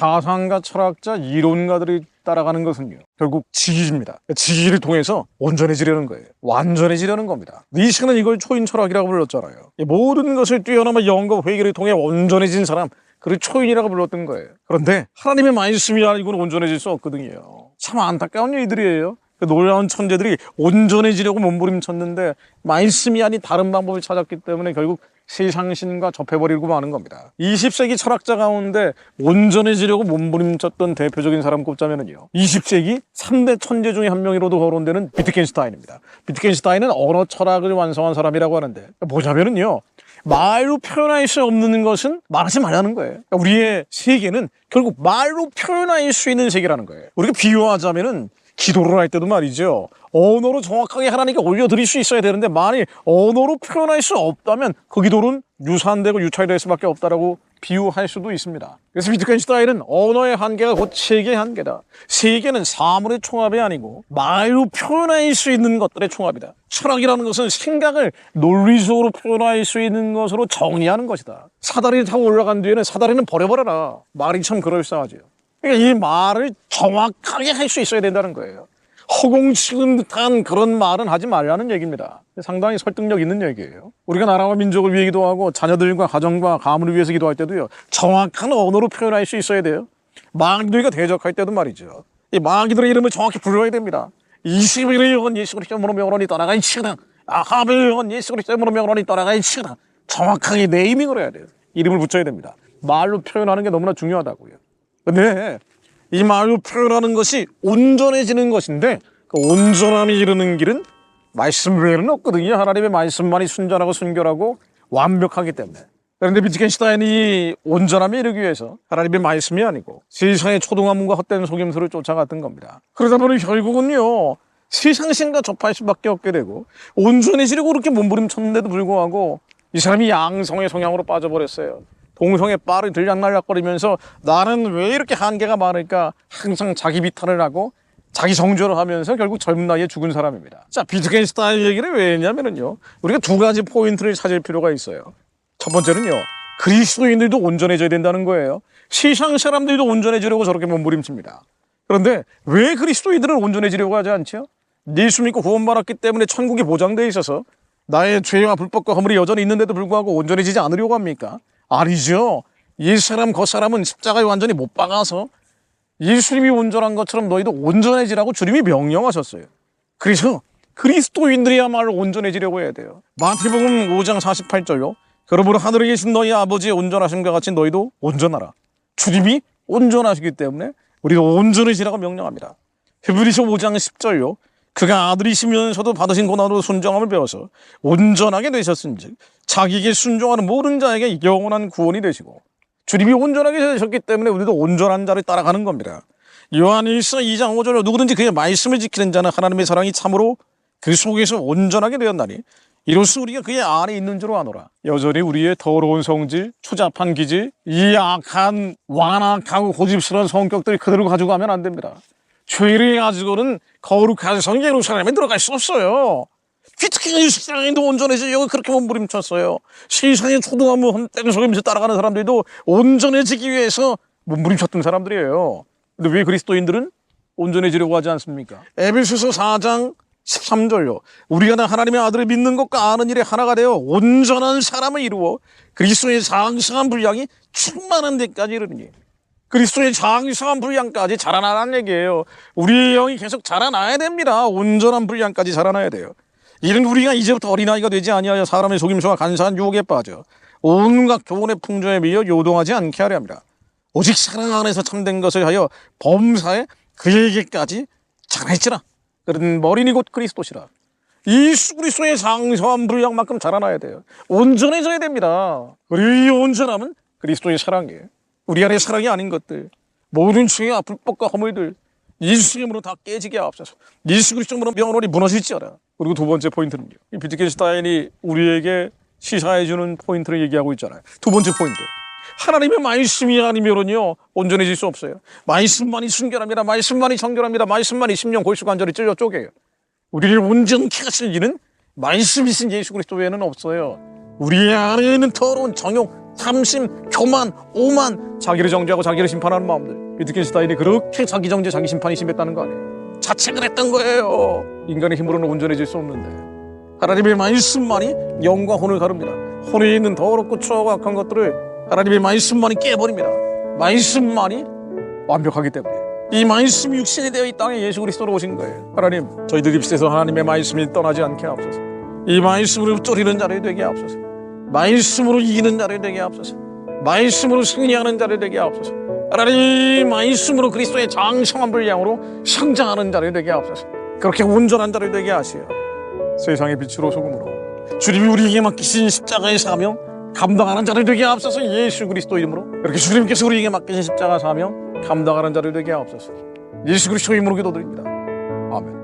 사상가, 철학자, 이론가들이 따라가는 것은요, 결국 지기입니다. 지기를 통해서 온전해지려는 거예요. 완전해지려는 겁니다. 니체는 이걸 초인 철학이라고 불렀잖아요. 모든 것을 뛰어넘어 영과 회개를 통해 온전해진 사람, 그를 초인이라고 불렀던 거예요. 그런데 하나님의 말씀이 아니고는 온전해질 수 없거든요. 참 안타까운 일들이에요. 놀라운 천재들이 온전해지려고 몸부림쳤는데 말씀이 아닌 다른 방법을 찾았기 때문에 결국 세상신과 접해버리고 마는 겁니다. 20세기 철학자 가운데 온전해지려고 몸부림쳤던 대표적인 사람 꼽자면요, 20세기 3대 천재 중에 한 명으로도 거론되는 비트겐슈타인입니다. 비트겐슈타인은 언어 철학을 완성한 사람이라고 하는데, 뭐냐면요, 말로 표현할 수 없는 것은 말하지 말라는 거예요. 우리의 세계는 결국 말로 표현할 수 있는 세계라는 거예요. 우리가 비유하자면은 기도를 할 때도 말이죠, 언어로 정확하게 하나님께 올려드릴 수 있어야 되는데 만일 언어로 표현할 수 없다면 그 기도는 유산되고 유찰될 수밖에 없다라고 비유할 수도 있습니다. 그래서 비트겐슈타인은 언어의 한계가 곧 세계의 한계다. 세계는 사물의 총합이 아니고 말로 표현할 수 있는 것들의 총합이다. 철학이라는 것은 생각을 논리적으로 표현할 수 있는 것으로 정리하는 것이다. 사다리를 타고 올라간 뒤에는 사다리는 버려버려라. 말이 참 그럴싸하죠. 그러니까 이 말을 정확하게 할 수 있어야 된다는 거예요. 허공치는 듯한 그런 말은 하지 말라는 얘기입니다. 상당히 설득력 있는 얘기예요. 우리가 나라와 민족을 위해 기도하고 자녀들과 가정과 가문을 위해서 기도할 때도요, 정확한 언어로 표현할 수 있어야 돼요. 마귀들과 대적할 때도 말이죠, 이 마귀들의 이름을 정확히 불러야 됩니다. 21의 원 예수 그리스도로 명하노니 떠나가이치으나, 아합의 원 예수 그리스도로 명하노니 떠나가이치으나, 정확하게 네이밍을 해야 돼요. 이름을 붙여야 됩니다. 말로 표현하는 게 너무나 중요하다고요. 근데 이 말로 표현하는 것이 온전해지는 것인데, 그 온전함이 이르는 길은 말씀 외에는 없거든요. 하나님의 말씀만이 순전하고 순결하고 완벽하기 때문에. 그런데 비트겐슈타인이 온전함에 이르기 위해서 하나님의 말씀이 아니고 세상의 초등학문과 헛된 속임수를 쫓아갔던 겁니다. 그러다 보니 결국은요, 세상신과 접할 수밖에 없게 되고 온전해지려고 그렇게 몸부림쳤는데도 불구하고 이 사람이 양성의 성향으로 빠져버렸어요. 동성애 빠를 들락날락거리면서 나는 왜 이렇게 한계가 많을까 항상 자기 비탄을 하고 자기 정죄를 하면서 결국 젊은 나이에 죽은 사람입니다. 자, 비트겐슈타인 얘기를 왜 했냐면요, 우리가 두 가지 포인트를 찾을 필요가 있어요. 첫 번째는요, 그리스도인들도 온전해져야 된다는 거예요. 세상 사람들도 온전해지려고 저렇게 몸부림칩니다. 그런데 왜 그리스도인들은 온전해지려고 하지 않죠? 예수 믿고 구원받았기 때문에 천국이 보장되어 있어서 나의 죄와 불법과 허물이 여전히 있는데도 불구하고 온전해지지 않으려고 합니까? 아니죠. 옛사람 겉사람은 십자가에 완전히 못 박아서 예수님이 온전한 것처럼 너희도 온전해지라고 주님이 명령하셨어요. 그래서 그리스도인들이야말로 온전해지려고 해야 돼요. 마태복음 5장 48절요. 그러므로 하늘에 계신 너희 아버지의 온전하심과 같이 너희도 온전하라. 주님이 온전하시기 때문에 우리도 온전해지라고 명령합니다. 히브리서 5장 10절요. 그가 아들이시면서도 받으신 고난으로 순종함을 배워서 온전하게 되셨은즉 자기에게 순종하는 모든 자에게 영원한 구원이 되시고, 주님이 온전하게 되셨기 때문에 우리도 온전한 자를 따라가는 겁니다. 요한일서 2장 5절로 누구든지 그의 말씀을 지키는 자는 하나님의 사랑이 참으로 그 속에서 온전하게 되었나니 이로써 우리가 그의 안에 있는 줄 아노라. 여전히 우리의 더러운 성질, 추잡한 기질, 이 악한 완악하고 고집스러운 성격들 그대로 가지고 가면 안 됩니다. 죄를 가지고는 거룩한 성 예루살렘에 들어갈 수 없어요. 비트겐슈타인도 온전해지려고 그렇게 몸부림쳤어요. 세상의 초등학문 헛된 속임수 따라가는 사람들도 온전해지기 위해서 몸부림쳤던 사람들이에요. 근데 왜 그리스도인들은 온전해지려고 하지 않습니까? 에베소서 4장 13절요. 우리가 나 하나님의 아들을 믿는 것과 아는 일에 하나가 되어 온전한 사람을 이루어 그리스도의 장성한 분량이 충만한 데까지 이르니, 그리스도의 장성한 분량까지 자라나라는 얘기예요. 우리의 영이 계속 자라나야 됩니다. 온전한 분량까지 자라나야 돼요. 이는 우리가 이제부터 어린아이가 되지 아니하여 사람의 속임수와 간사한 유혹에 빠져 온갖 교훈의 풍조에 미여 요동하지 않게 하려 합니다. 오직 사랑 안에서 참된 것을 하여 범사에 그에게까지 자랄지라. 그런 머리니 곧 그리스도시라. 예수 그리스도의 장성한 분량만큼 자라나야 돼요. 온전해져야 됩니다. 우리 온전함은 그리스도의 사랑이에요. 우리 안에 사랑이 아닌 것들, 모든 죄와 불법과 허물들 예수 이름으로 다 깨지게 하옵소서. 예수 그리스도로 명하노니 무너질지어다. 그리고 두 번째 포인트는요, 이 비트겐슈타인이 우리에게 시사해주는 포인트를 얘기하고 있잖아요. 두 번째 포인트, 하나님의 말씀이 아니면요 온전해질 수 없어요. 말씀만이 순결합니다. 말씀만이 정결합니다. 말씀만이 심령 골수 관절이 찔려 쪼개요. 우리를 온전케 하실 일은 말씀이신 예수 그리스도 외에는 없어요. 우리 안에 있는 더러운 정욕, 탐심, 교만, 오만, 자기를 정죄하고 자기를 심판하는 마음들. 위트겐슈타인이 그렇게 자기 정죄, 자기 심판이 심했다는 거 아니에요. 자책을 했던 거예요. 인간의 힘으로는 온전해질 수 없는데 하나님의 말씀만이 영과 혼을 가릅니다. 혼에 있는 더럽고 추하고 악한 것들을 하나님의 말씀만이 깨버립니다. 말씀만이 완벽하기 때문에 이 말씀이 육신이 되어 이 땅에 예수 그리스도로 오신 거예요. 하나님, 저희들 입술에서 하나님의 말씀이 떠나지 않게 하옵소서. 이 말씀으로 쫄이는 자를 되게 하옵소서. 말씀으로 이기는 자를 되게 하옵소서. 말씀으로 승리하는 자를 되게 하옵소서. 하나님, 말씀으로 그리스도의 장성한 분량으로 성장하는 자를 되게 하옵소서. 그렇게 온전한 자를 되게 하시어 세상의 빛으로 소금으로 주님이 우리에게 맡기신 십자가의 사명 감당하는 자를 되게 하옵소서. 예수 그리스도 이름으로 이렇게 주님께서 우리에게 맡기신 십자가 사명 감당하는 자를 되게 하옵소서. 예수 그리스도 이름으로 기도드립니다. 아멘.